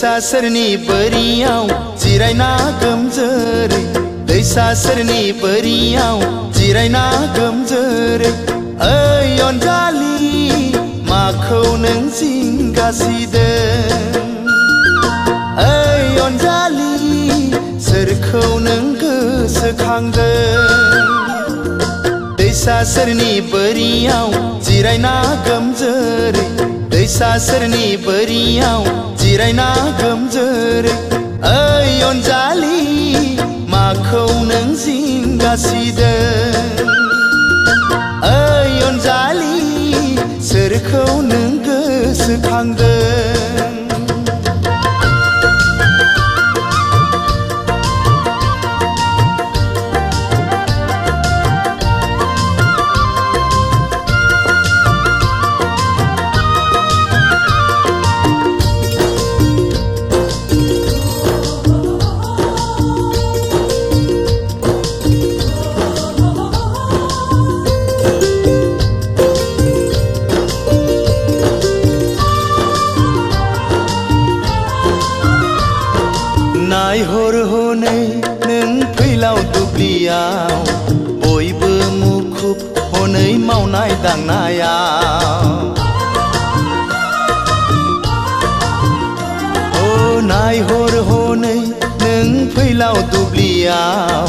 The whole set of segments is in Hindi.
दैसा सेरनि बोरियाव जिरायना गोमजोरै दैसा सेरनि बोरियाव जिरायना गोमजोरै ओइ अनजालि माखौ नों जिंगासिदों ओइ अनजालि सोरखौ नों गोसोखांदों दैसा सेरनि बोरियाव जिरायना गोमजोरै दैसा सेरनि बोरियाव जिरायना गोमजोरै ओइ अनजालि माखौ नों जिंगासिदों ओइ अनजालि सोरखौ नों गोसोखांदों नायहर हनै नों फैलाव दुब्लियाव बयबो मुखुब हनै मावनाय दांनायाव नायहर हनै नों फैलाव दुब्लियाव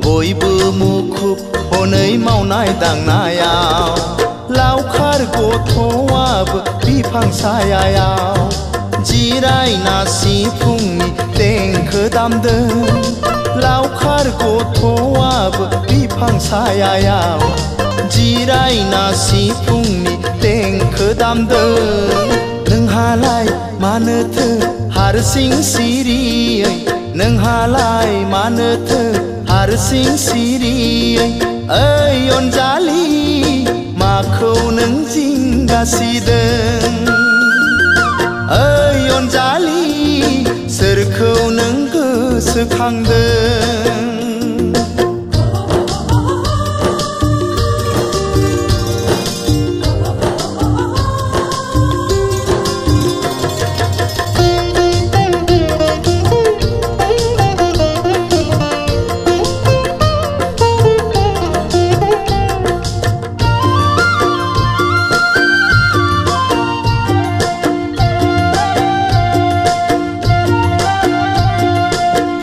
बयबो मुखुब हनै मावनाय दांनायाव लावखार गथ'आबो बिफां सायायाव जिरायना सिफुंनि देंखो दामदों लावखार गथ'आबो बिफां सायायाव जिरायना सिफुंनि देंखो दामदों नोंहालाय मानोथो हारसिं सिरियै नोंहालाय मानोथो हारसिं सिरियै ओइ अनजालि माखौ नों जिंगासिदों ओइ अनजालि सोरखौ नों गोसोखांदों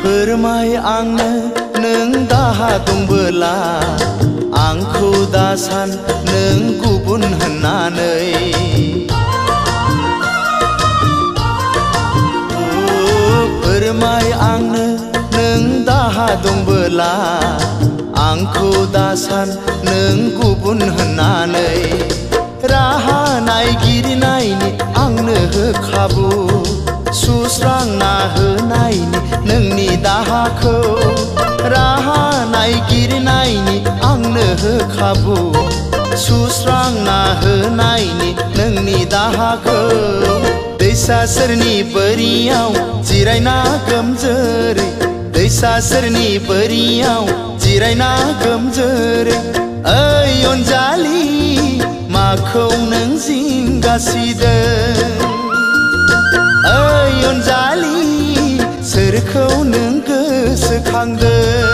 फोरमाय आंनो नों दाहा दंबोला आंखौ दासान नों गुबुन होननानै फोरमाय आंनो नों दाहा दंबोला आंखौ दासान नों गुबुन होननानै राहा नायगिरनायनि आंनो हो खाबु सुस्रांना होनायनि नोंनि दाहाखौ राहा नायगिरनायनि आंनो हो खाबु सुस्रांना होनायनि नोंनि दाहाखौ दैसा सेरनि बोरियाव जिरायना गोमजोरै दैसा सेरनि बोरियाव जिरायना गोमजोरै ओइ अनजालि माखौ नों जिंगासिदों ओइ अनजालि सोरखौ नों गोसोखांदों